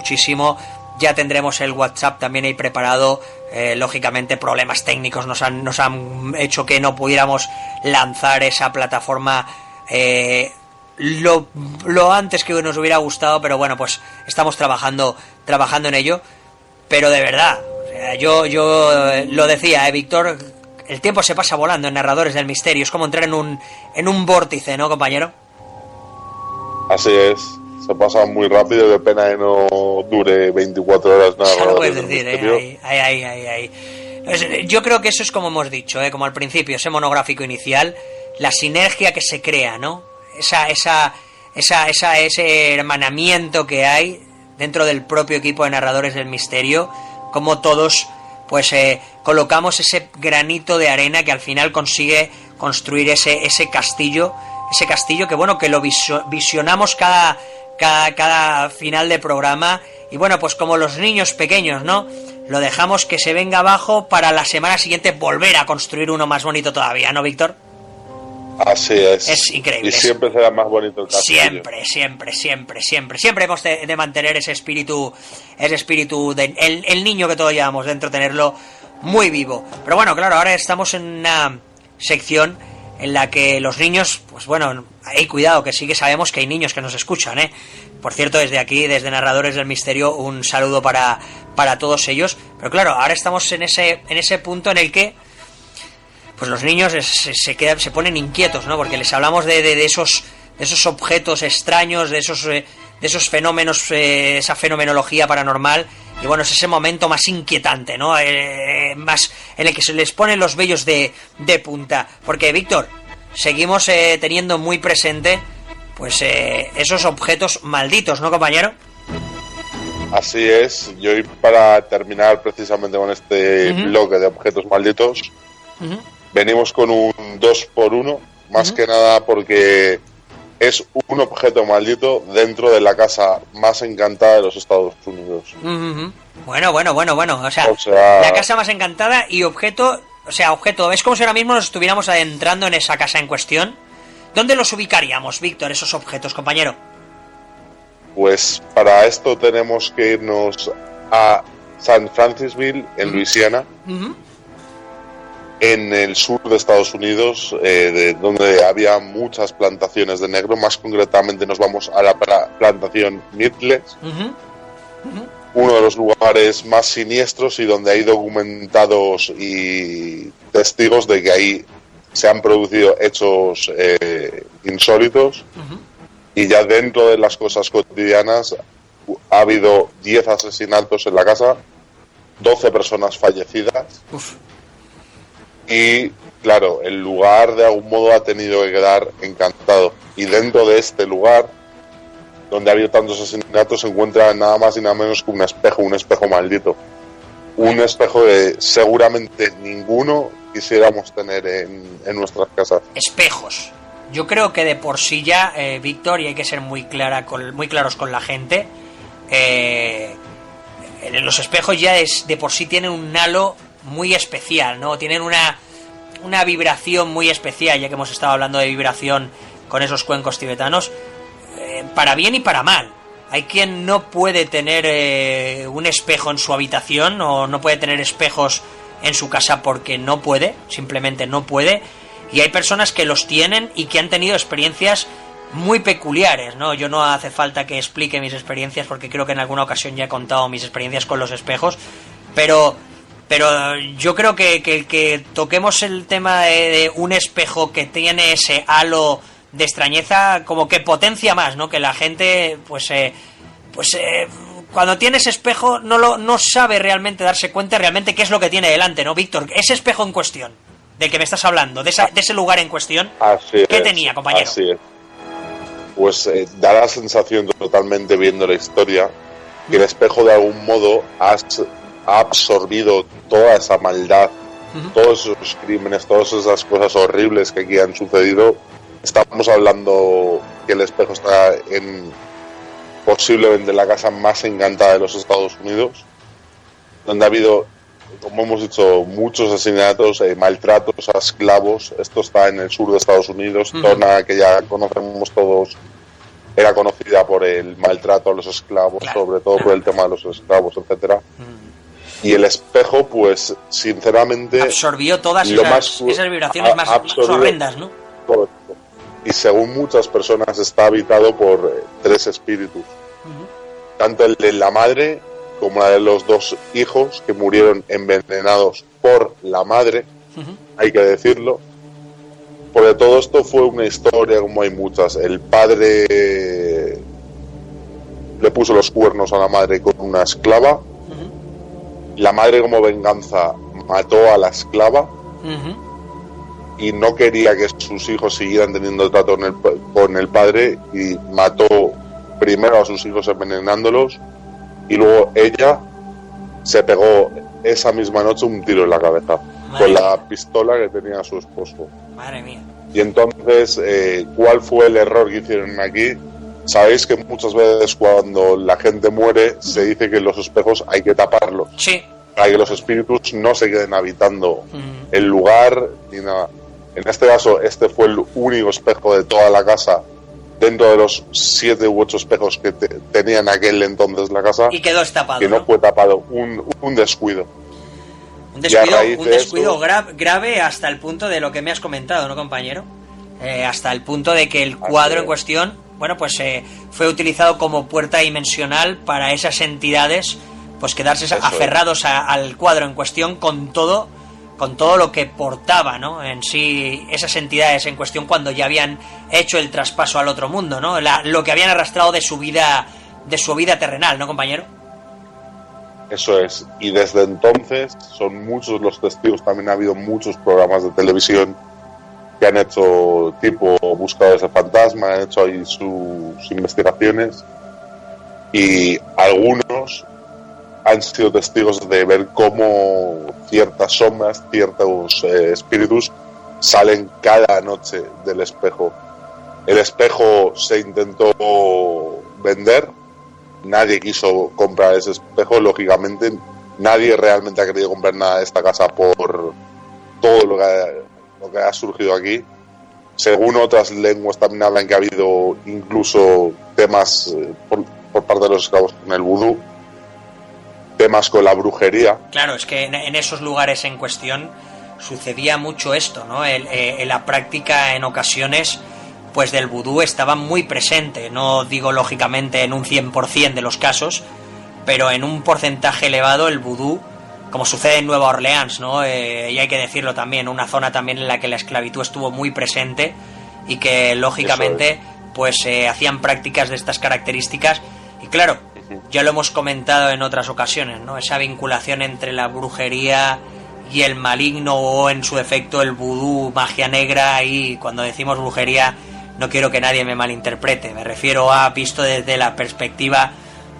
muchísimo. Ya tendremos el WhatsApp también ahí preparado. Lógicamente problemas técnicos nos han hecho que no pudiéramos lanzar esa plataforma lo antes que nos hubiera gustado, pero bueno, pues estamos trabajando en ello. Pero de verdad, o sea, yo lo decía, Víctor, el tiempo se pasa volando en Narradores del Misterio. Es como entrar en un vórtice, ¿no, compañero? Así es. Se pasa muy rápido, de pena que no dure 24 horas nada. Ya lo puedes decir, ahí. Yo creo que eso es como hemos dicho, como al principio, ese monográfico inicial, la sinergia que se crea, ¿no? Ese hermanamiento que hay dentro del propio equipo de Narradores del Misterio, como todos, pues colocamos ese granito de arena que al final consigue construir ese castillo que bueno, que lo visionamos cada final de programa, y bueno, pues como los niños pequeños, ¿no? Lo dejamos que se venga abajo para la semana siguiente volver a construir uno más bonito todavía, ¿no, Víctor? Así es. Es increíble. Y siempre será más bonito el castillo. Siempre hemos de mantener ese espíritu el niño que todos llevamos dentro, tenerlo muy vivo. Pero bueno, claro, ahora estamos en una sección en la que los niños, pues bueno, hay cuidado, que sí que sabemos que hay niños que nos escuchan, ¿eh? Por cierto, desde aquí, desde Narradores del Misterio, un saludo para todos ellos. Pero claro, ahora estamos en ese punto en el que pues los niños se ponen inquietos, ¿no? Porque les hablamos de esos objetos extraños, de esos fenómenos, esa fenomenología paranormal. Y bueno, es ese momento más inquietante, ¿no? Más en el que se les ponen los vellos de punta. Porque, Víctor, seguimos teniendo muy presente pues esos objetos malditos, ¿no, compañero? Así es. Y hoy, para terminar precisamente con este bloque de objetos malditos, venimos con un 2x1, más que nada porque es un objeto maldito dentro de la casa más encantada de los Estados Unidos. Bueno. O sea, la casa más encantada y objeto. Es como si ahora mismo nos estuviéramos adentrando en esa casa en cuestión. ¿Dónde los ubicaríamos, Víctor, esos objetos, compañero? Pues para esto tenemos que irnos a San Francisville, en Luisiana, en el sur de Estados Unidos, donde había muchas plantaciones de negro. Más concretamente nos vamos a la plantación Myrtles, uno de los lugares más siniestros y donde hay documentados y testigos de que ahí se han producido hechos insólitos. Y ya dentro de las cosas cotidianas ha habido 10 asesinatos en la casa, 12 personas fallecidas. Y claro, el lugar de algún modo ha tenido que quedar encantado. Y dentro de este lugar, donde ha habido tantos asesinatos, se encuentra nada más y nada menos que un espejo maldito. Un espejo que seguramente ninguno quisiéramos tener en nuestras casas. Espejos. Yo creo que de por sí ya, Víctor, y hay que ser muy claros con la gente, los espejos ya de por sí tienen un halo muy especial, ¿no? Tienen una vibración muy especial, ya que hemos estado hablando de vibración con esos cuencos tibetanos, para bien y para mal. Hay quien no puede tener un espejo en su habitación, o no puede tener espejos en su casa porque no puede, simplemente no puede. Y hay personas que los tienen y que han tenido experiencias muy peculiares, ¿no? Yo no hace falta que explique mis experiencias, porque creo que en alguna ocasión ya he contado mis experiencias con los espejos, pero yo creo que toquemos el tema de un espejo que tiene ese halo de extrañeza, como que potencia más, ¿no? Que la gente, cuando tiene ese espejo no sabe realmente darse cuenta realmente qué es lo que tiene delante, ¿no, Víctor? Ese espejo en cuestión, del que me estás hablando, de ese lugar en cuestión, ¿qué tenía, compañero? Así es. Pues da la sensación, totalmente viendo la historia, que el espejo de algún modo ha absorbido toda esa maldad, todos esos crímenes, todas esas cosas horribles que aquí han sucedido. Estamos hablando que el espejo está en posiblemente la casa más encantada de los Estados Unidos, donde ha habido, como hemos dicho, muchos asesinatos, maltratos a esclavos. Esto está en el sur de Estados Unidos, zona que ya conocemos todos era conocida por el maltrato a los esclavos, claro, sobre todo por el tema de los esclavos, etcétera. Y el espejo, pues, sinceramente... absorbió todas esas vibraciones más horrendas, ¿no? Todo esto. Y según muchas personas está habitado por 3 espíritus. Tanto el de la madre como la de los 2 hijos que murieron envenenados por la madre, hay que decirlo. Porque todo esto fue una historia, como hay muchas. El padre le puso los cuernos a la madre con una esclava. La madre, como venganza, mató a la esclava y no quería que sus hijos siguieran teniendo trato con el padre, y mató primero a sus hijos envenenándolos, y luego ella se pegó esa misma noche un tiro en la cabeza con la pistola que tenía su esposo. Madre mía. Y entonces, ¿cuál fue el error que hicieron aquí? Sabéis que muchas veces cuando la gente muere se dice que los espejos hay que taparlos. Sí. Para que los espíritus no se queden habitando el lugar ni nada. En este caso, este fue el único espejo de toda la casa, dentro de los 7 u 8 espejos que tenía en aquel entonces la casa. Y quedó destapado. Que no fue tapado, un descuido. Un descuido grave hasta el punto de lo que me has comentado, ¿no, compañero? Hasta el punto de que el cuadro en cuestión, bueno, pues fue utilizado como puerta dimensional para esas entidades, pues quedarse aferrados al cuadro en cuestión con todo lo que portaba, ¿no? En sí, esas entidades en cuestión cuando ya habían hecho el traspaso al otro mundo, ¿no? Lo que habían arrastrado de su vida terrenal, ¿no, compañero? Eso es, y desde entonces son muchos los testigos. También ha habido muchos programas de televisión que han hecho tipo buscadores de fantasmas, han hecho ahí sus investigaciones, y algunos han sido testigos de ver cómo ciertas sombras, ciertos espíritus salen cada noche del espejo. El espejo se intentó vender, nadie quiso comprar ese espejo, lógicamente nadie realmente ha querido comprar nada de esta casa por todo lo que ha surgido aquí. Según otras lenguas también hablan que ha habido incluso temas por parte de los esclavos con el vudú, temas con la brujería. Claro, es que en esos lugares en cuestión sucedía mucho esto, ¿no? La práctica en ocasiones pues del vudú estaba muy presente, no digo lógicamente en un 100% de los casos, pero en un porcentaje elevado el vudú, como sucede en Nueva Orleans, ¿no? Y hay que decirlo también, una zona también en la que la esclavitud estuvo muy presente y que lógicamente pues hacían prácticas de estas características. Y claro, ya lo hemos comentado en otras ocasiones, ¿no? Esa vinculación entre la brujería y el maligno, o en su defecto el vudú, magia negra. Y cuando decimos brujería no quiero que nadie me malinterprete, me refiero a visto desde la perspectiva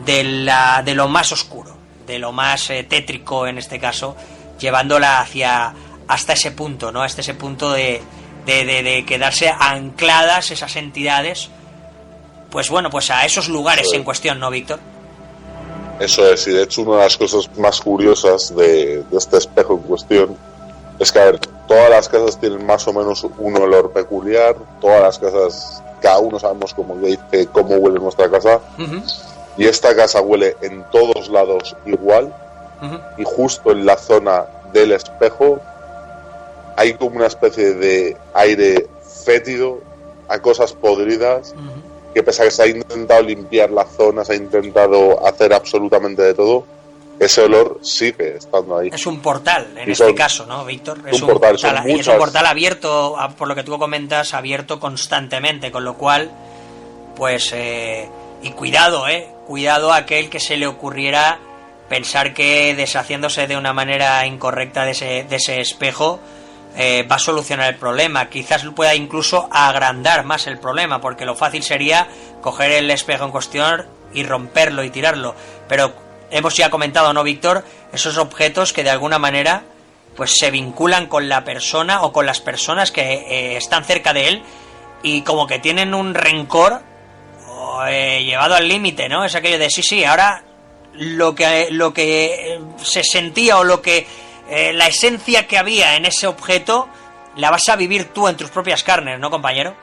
de lo más oscuro, de lo más tétrico en este caso, llevándola hasta ese punto, ¿no? Hasta ese punto de quedarse ancladas esas entidades, pues bueno, pues a esos lugares en cuestión, ¿no, Víctor? Eso es, y de hecho una de las cosas más curiosas de este espejo en cuestión es que, a ver, todas las casas tienen más o menos un olor peculiar, todas las casas, cada uno sabemos cómo huele nuestra casa, y esta casa huele en todos lados igual, y justo en la zona del espejo hay como una especie de aire fétido a cosas podridas, que pese a que se ha intentado limpiar la zona, se ha intentado hacer absolutamente de todo, ese olor sigue estando ahí. Es un portal, en este caso, ¿no, Víctor? Es un portal abierto, por lo que tú comentas, abierto constantemente, con lo cual, pues, y cuidado aquel que se le ocurriera pensar que deshaciéndose de una manera incorrecta de ese espejo va a solucionar el problema. Quizás pueda incluso agrandar más el problema, porque lo fácil sería coger el espejo en cuestión y romperlo y tirarlo, pero hemos ya comentado, ¿no, Víctor? Esos objetos que de alguna manera pues se vinculan con la persona o con las personas que están cerca de él, y como que tienen un rencor llevado al límite, ¿no? Es aquello de sí, ahora lo que se sentía, o lo que la esencia que había en ese objeto la vas a vivir tú en tus propias carnes, ¿no, compañero?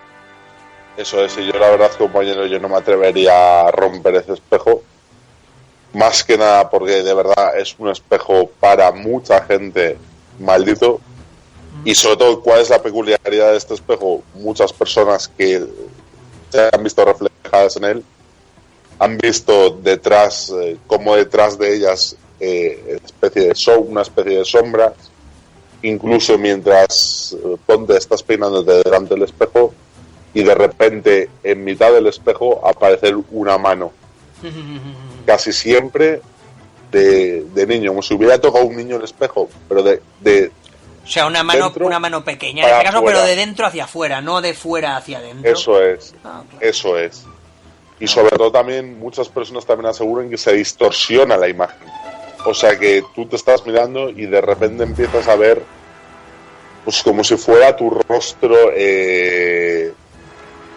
Eso es, y yo la verdad, compañero, yo no me atrevería a romper ese espejo. Más que nada porque de verdad es un espejo para mucha gente maldito. Y sobre todo, ¿cuál es la peculiaridad de este espejo? Muchas personas que se han visto reflejadas en él han visto detrás, como detrás de ellas, una especie de sombras. Incluso mientras estás peinándote delante del espejo y de repente en mitad del espejo aparecer una mano. Casi siempre de niño, como si hubiera tocado un niño el espejo, pero o sea, una mano pequeña, en este caso, pero de dentro hacia afuera, no de fuera hacia adentro. Eso es, claro. Eso es. Y sobre todo también, muchas personas también aseguran que se distorsiona la imagen. O sea, que tú te estás mirando y de repente empiezas a ver, pues como si fuera tu rostro...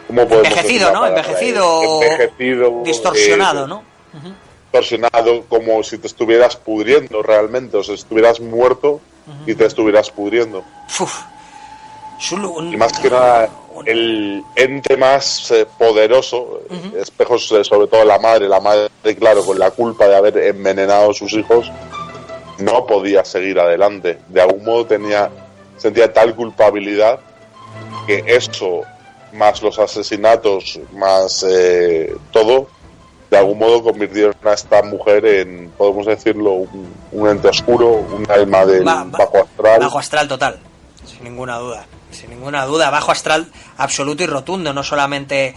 ¿cómo podemos envejecido, ¿no? Envejecido, distorsionado, ¿no? Distorsionado, como si te estuvieras pudriendo realmente, o sea, si estuvieras muerto y te estuvieras pudriendo. Y más que nada, el ente más poderoso, espejos, sobre todo la madre, claro, con la culpa de haber envenenado a sus hijos, no podía seguir adelante. De algún modo sentía tal culpabilidad que eso, más los asesinatos, más todo, de algún modo convirtieron a esta mujer en, podemos decirlo, un ente oscuro, un alma del bajo astral. Bajo astral total, sin ninguna duda, bajo astral absoluto y rotundo, no solamente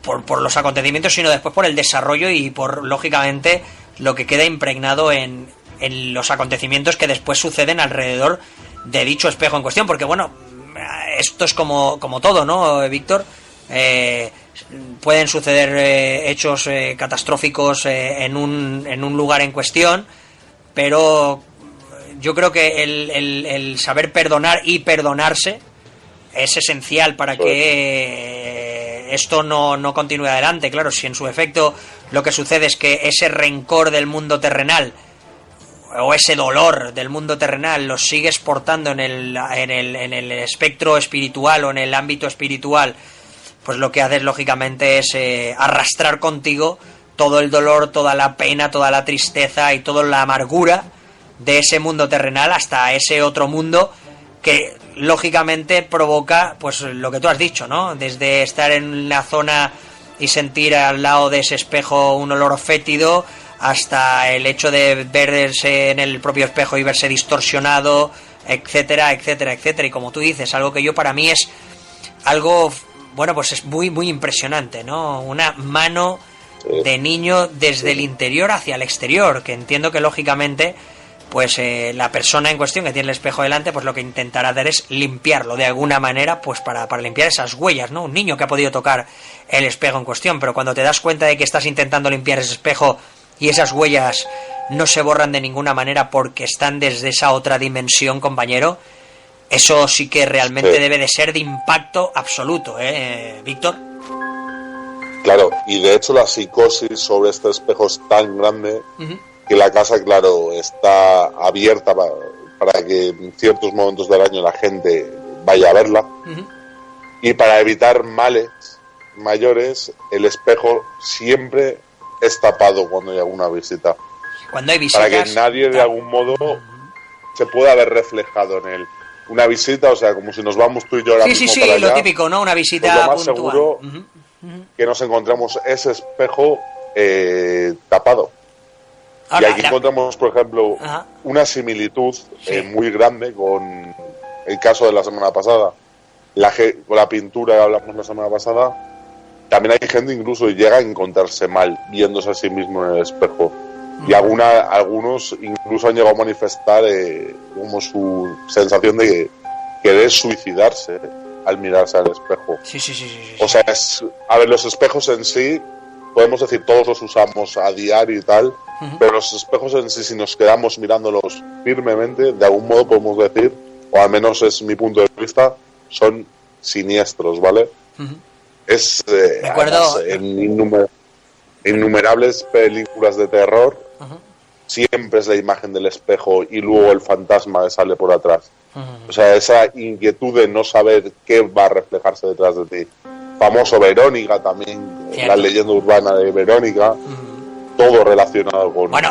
por los acontecimientos, sino después por el desarrollo y por, lógicamente, lo que queda impregnado en los acontecimientos que después suceden alrededor de dicho espejo en cuestión, porque bueno, esto es como todo, ¿no, Víctor? Pueden suceder hechos catastróficos en un lugar en cuestión, pero yo creo que el saber perdonar y perdonarse es esencial para que esto no continúe adelante. Claro, si en su efecto lo que sucede es que ese rencor del mundo terrenal o ese dolor del mundo terrenal lo sigues portando en el espectro espiritual o en el ámbito espiritual, pues lo que haces lógicamente es arrastrar contigo todo el dolor, toda la pena, toda la tristeza y toda la amargura de ese mundo terrenal hasta ese otro mundo que lógicamente provoca, pues lo que tú has dicho, ¿no? Desde estar en la zona y sentir al lado de ese espejo un olor fétido, hasta el hecho de verse en el propio espejo y verse distorsionado, etcétera, etcétera, etcétera. Y como tú dices, algo que para mí es algo, bueno, pues es muy, muy impresionante, ¿no? Una mano de niño desde el interior hacia el exterior, que entiendo que lógicamente, pues la persona en cuestión que tiene el espejo delante, pues lo que intentará hacer es limpiarlo de alguna manera, pues para limpiar esas huellas, ¿no? Un niño que ha podido tocar el espejo en cuestión, pero cuando te das cuenta de que estás intentando limpiar ese espejo y esas huellas no se borran de ninguna manera porque están desde esa otra dimensión, compañero, eso sí que realmente debe de ser de impacto absoluto, Víctor. Claro, y de hecho la psicosis sobre este espejo es tan grande que la casa, claro, está abierta para que en ciertos momentos del año la gente vaya a verla. Y para evitar males mayores, el espejo siempre es tapado cuando hay alguna visita. Cuando hay visitas, para que nadie de algún modo se pueda ver reflejado en él. Una visita, o sea, como si nos vamos tú y yo ahora mismo para allá, lo típico, ¿no? Una visita pues lo más puntual. seguro que nos encontramos ese espejo tapado. Ahora, y aquí encontramos, por ejemplo, una similitud muy grande con el caso de la semana pasada. Con la pintura que hablamos la semana pasada, también hay gente incluso que llega a encontrarse mal viéndose a sí mismo en el espejo. Y algunos incluso han llegado a manifestar como su sensación de querer suicidarse al mirarse al espejo. Sí. O sea, los espejos en sí, podemos decir, todos los usamos a diario y tal, pero los espejos en sí, si nos quedamos mirándolos firmemente, de algún modo podemos decir, o al menos es mi punto de vista, son siniestros, ¿vale? Además, en innumerables películas de terror siempre es la imagen del espejo y luego el fantasma que sale por atrás. O sea, esa inquietud de no saber qué va a reflejarse detrás de ti. famoso Verónica también, Cierto. la leyenda urbana de Verónica, todo relacionado con... Bueno,